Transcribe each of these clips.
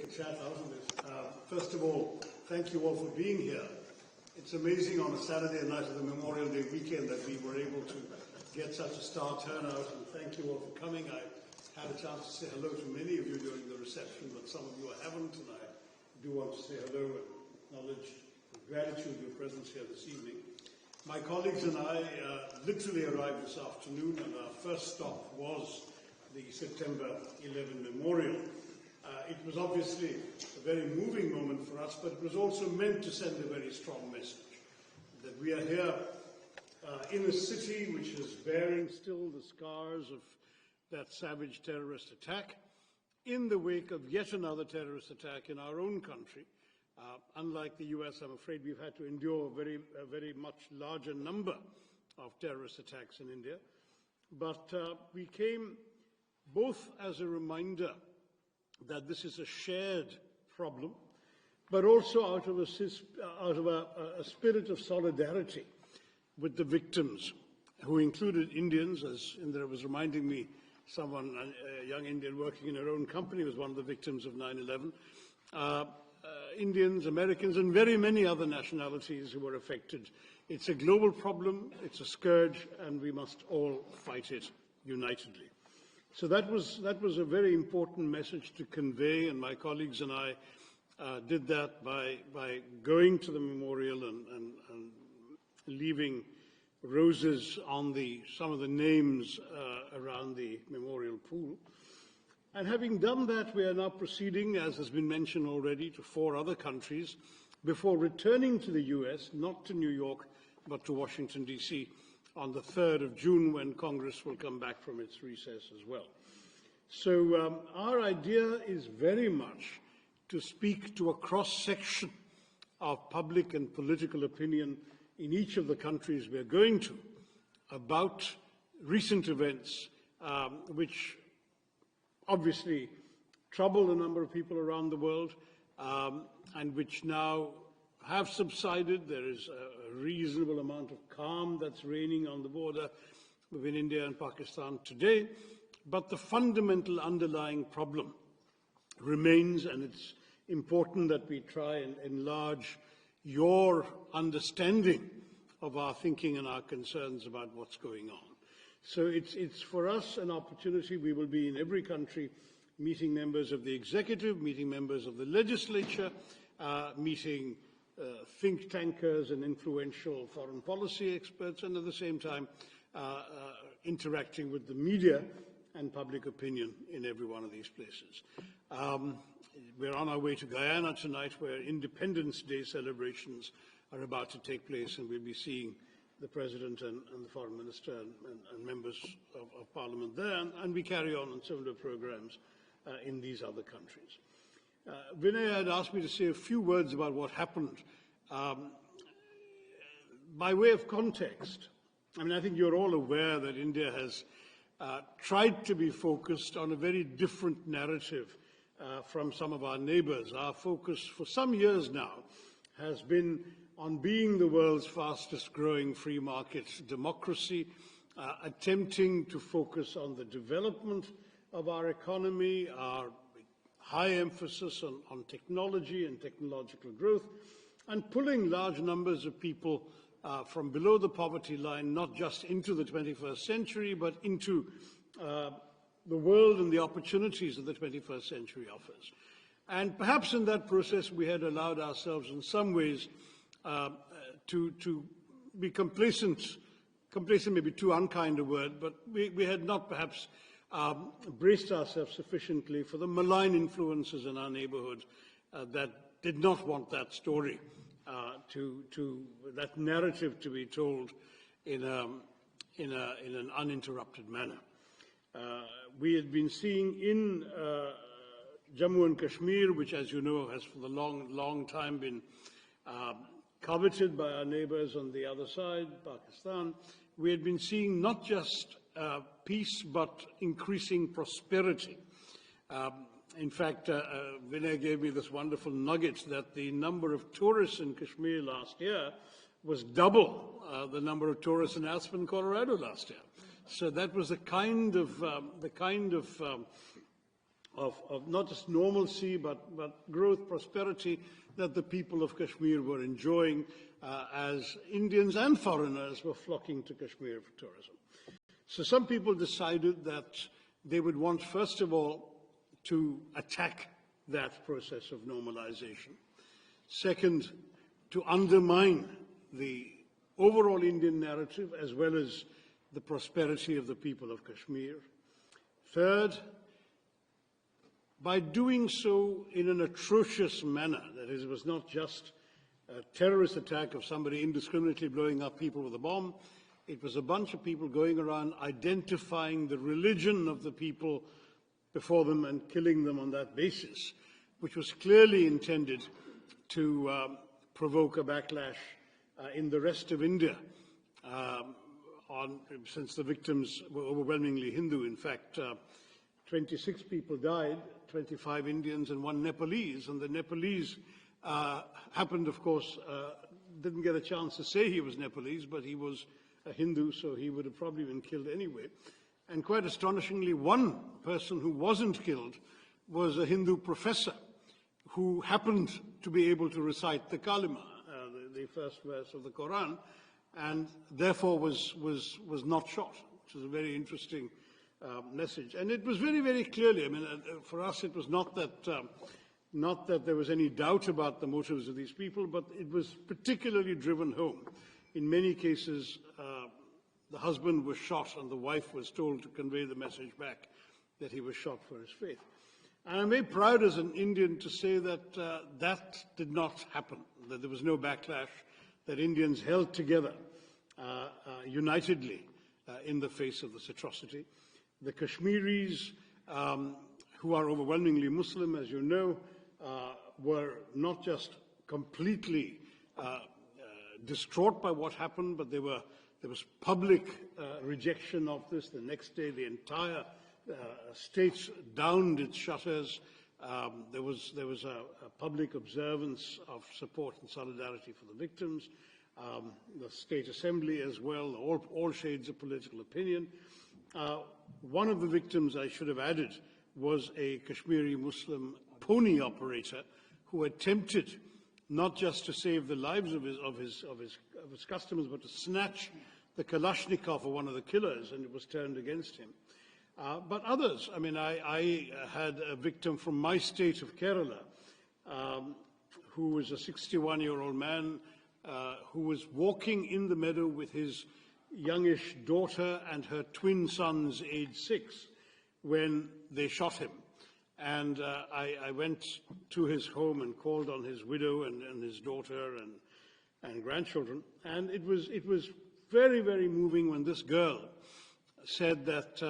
a chat out of this. First of all, thank you all for being here. It's amazing on a Saturday night of the Memorial Day weekend that we were able to get such a star turnout, and thank you all for coming. I had a chance to say hello to many of you during the reception, but some of you I haven't, and I do want to say hello and acknowledge the gratitude of your presence here this evening. My colleagues and I literally arrived this afternoon, and our first stop was the September 11 Memorial. It was obviously a very moving moment for us, but it was also meant to send a very strong message that we are here in a city which is bearing still the scars of that savage terrorist attack, in the wake of yet another terrorist attack in our own country. Unlike the US, I'm afraid we've had to endure a very much larger number of terrorist attacks in India. But we came both as a reminder that this is a shared problem, but also out of a spirit of solidarity with the victims, who included Indians, as Indra was reminding me. Someone, a young Indian working in her own company, was one of the victims of 9/11. Indians, Americans, and very many other nationalities who were affected. It's a global problem, it's a scourge, and we must all fight it unitedly. So that was a very important message to convey, and my colleagues and I did that by going to the memorial and leaving roses on some of the names around the memorial pool. And having done that, we are now proceeding, as has been mentioned already, to 4 other countries before returning to the US, not to New York, but to Washington, D.C., on the 3rd of June, when Congress will come back from its recess as well. So our idea is very much to speak to a cross-section of public and political opinion in each of the countries we're going to about recent events which obviously trouble a number of people around the world and which now have subsided. There is a reasonable amount of calm that's reigning on the border between India and Pakistan today, but the fundamental underlying problem remains, and it's important that we try and enlarge your understanding of our thinking and our concerns about what's going on. So it's for us an opportunity. We will be in every country meeting members of the executive, meeting members of the legislature, meeting think tankers and influential foreign policy experts, and at the same time interacting with the media and public opinion in every one of these places. We're on our way to Guyana tonight, where Independence Day celebrations are about to take place, and we'll be seeing the President and the Foreign Minister and members of Parliament there, and we carry on similar programs in these other countries. Vinay had asked me to say a few words about what happened. By way of context, I mean, I think you're all aware that India has tried to be focused on a very different narrative from some of our neighbors. Our focus for some years now has been on being the world's fastest growing free market democracy, attempting to focus on the development of our economy, our high emphasis on technology and technological growth, and pulling large numbers of people from below the poverty line, not just into the 21st century, but into the world and the opportunities that the 21st century offers. And perhaps in that process we had allowed ourselves in some ways to be complacent may be too unkind a word, but we had not perhaps braced ourselves sufficiently for the malign influences in our neighborhood that did not want that story, that narrative to be told in an uninterrupted manner. We had been seeing in Jammu and Kashmir, which, as you know, has for the long time been coveted by our neighbors on the other side, Pakistan, we had been seeing not just peace, but increasing prosperity. In fact, Vinay gave me this wonderful nugget that the number of tourists in Kashmir last year was double the number of tourists in Aspen, Colorado last year. So that was the kind of of not just normalcy, but growth, prosperity that the people of Kashmir were enjoying as Indians and foreigners were flocking to Kashmir for tourism. So some people decided that they would want, first of all, to attack that process of normalization. Second, to undermine the overall Indian narrative as well as the prosperity of the people of Kashmir. Third, by doing so in an atrocious manner, that is, it was not just a terrorist attack of somebody indiscriminately blowing up people with a bomb, it was a bunch of people going around identifying the religion of the people before them and killing them on that basis, which was clearly intended to provoke a backlash in the rest of India, since the victims were overwhelmingly Hindu. In fact, 26 people died, 25 Indians and 1 Nepalese, and the Nepalese happened, of course, didn't get a chance to say he was Nepalese, but he was a Hindu, so he would have probably been killed anyway. And quite astonishingly, one person who wasn't killed was a Hindu professor who happened to be able to recite the Kalima, the first verse of the Quran, and therefore was not shot, which is a very interesting message. And it was very, very clearly, I mean, for us it was not that there was any doubt about the motives of these people, but it was particularly driven home. In many cases, the husband was shot and the wife was told to convey the message back that he was shot for his faith. And I'm very proud as an Indian to say that that did not happen, that there was no backlash, that Indians held together unitedly in the face of this atrocity. The Kashmiris, who are overwhelmingly Muslim, as you know, were not just completely distraught by what happened, but there was public rejection of this. The next day, the entire state downed its shutters. There was a public observance of support and solidarity for the victims. The state assembly as well, all shades of political opinion. One of the victims, I should have added, was a Kashmiri Muslim pony operator who attempted not just to save the lives of his customers, but to snatch the Kalashnikov of one of the killers, and it was turned against him. But others, I mean, I had a victim from my state of Kerala, who was a 61-year-old man who was walking in the meadow with his youngish daughter and her twin sons, aged 6, when they shot him. And I went to his home and called on his widow and his daughter and grandchildren. And it was very, very moving when this girl said that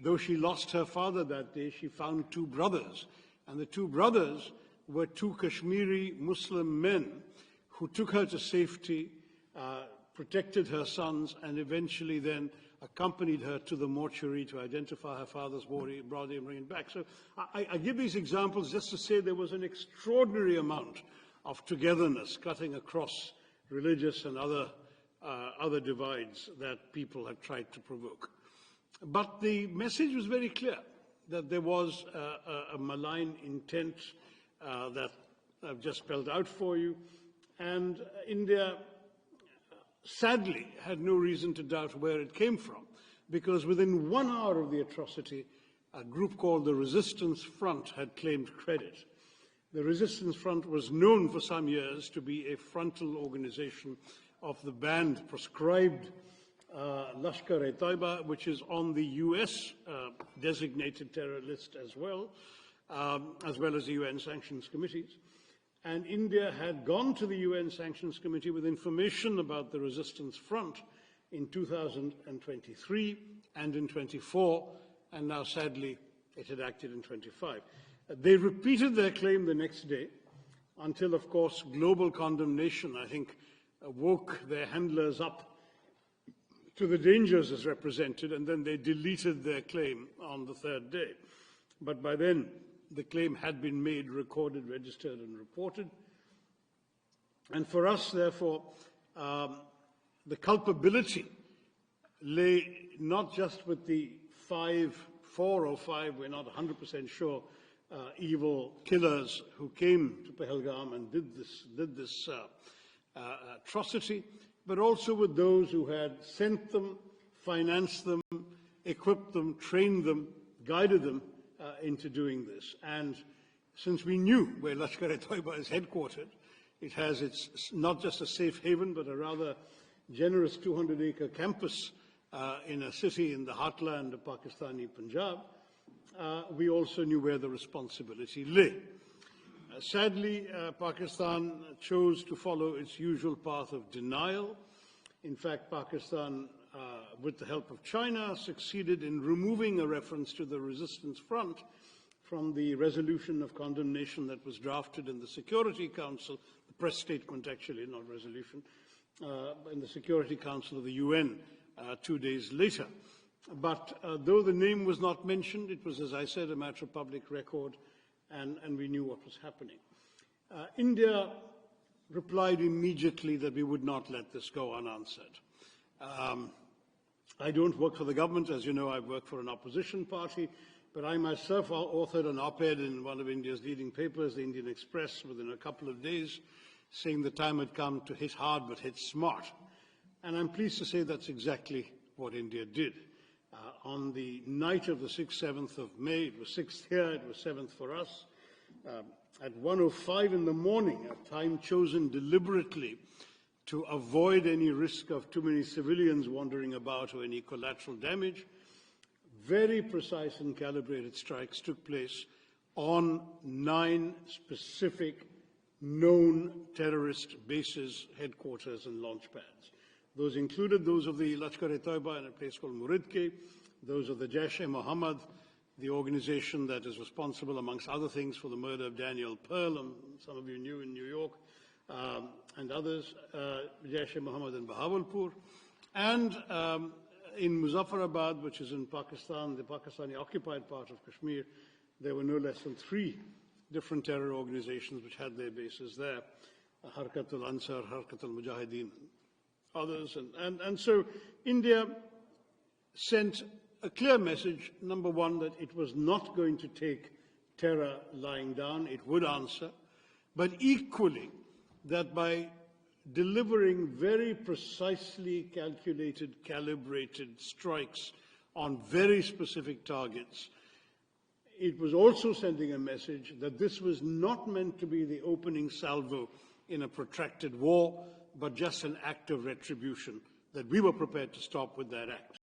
though she lost her father that day, she found 2 brothers. And the 2 brothers were 2 Kashmiri Muslim men who took her to safety, protected her sons, and eventually then accompanied her to the mortuary to identify her father's body and bring it back. So I give these examples just to say there was an extraordinary amount of togetherness cutting across religious and other divides that people had tried to provoke. But the message was very clear, that there was a malign intent that I've just spelled out for you, and India sadly had no reason to doubt where it came from, because within 1 hour of the atrocity, a group called the Resistance Front had claimed credit. The Resistance Front was known for some years to be a frontal organization of the banned, proscribed Lashkar-e-Taiba, which is on the US designated terror list as well as the UN sanctions committees. And India had gone to the UN Sanctions Committee with information about the Resistance Front in 2023 and in 24, and now sadly it had acted in 25. They repeated their claim the next day until, of course, global condemnation, I think, woke their handlers up to the dangers as represented, and then they deleted their claim on the 3rd day. But by then, the claim had been made, recorded, registered, and reported. And for us, therefore, the culpability lay not just with the 5 4 or 5, we're not 100% sure, evil killers who came to Pahalgam and did this atrocity, but also with those who had sent them, financed them, equipped them, trained them, guided them into doing this. And since we knew where Lashkar-e-Toiba is headquartered, it has its not just a safe haven, but a rather generous 200-acre campus in a city in the heartland of Pakistani Punjab. We also knew where the responsibility lay. Sadly, Pakistan chose to follow its usual path of denial. In fact, Pakistan, with the help of China, succeeded in removing a reference to the resistance front from the resolution of condemnation that was drafted in the Security Council, the press statement actually, not resolution, in the Security Council of the UN 2 days later. But though the name was not mentioned, it was, as I said, a matter of public record, and we knew what was happening. India replied immediately that we would not let this go unanswered. I don't work for the government. As you know, I work for an opposition party, but I myself authored an op-ed in one of India's leading papers, the Indian Express, within a couple of days, saying the time had come to hit hard but hit smart. And I'm pleased to say that's exactly what India did. On the night of the 6th, 7th of May, it was 6th here, it was 7th for us, at 1:05 in the morning, a time chosen deliberately to avoid any risk of too many civilians wandering about or any collateral damage, very precise and calibrated strikes took place on 9 specific known terrorist bases, headquarters and launch pads. Those included those of the Lashkar-e-Toiba in a place called Muridke, those of the Jaish-e-Mohammed, the organization that is responsible, amongst other things, for the murder of Daniel Pearl, some of you knew in New York, and others, Jaish-e-Mohammed in Bahawalpur, and in Muzaffarabad, which is in Pakistan, the Pakistani-occupied part of Kashmir, there were no less than 3 different terror organizations which had their bases there, Harkat al-Ansar, Harkat al-Mujahideen, others. And so India sent a clear message, number one, that it was not going to take terror lying down, it would answer, but equally that by delivering very precisely calculated, calibrated strikes on very specific targets, it was also sending a message that this was not meant to be the opening salvo in a protracted war, but just an act of retribution, that we were prepared to stop with that act.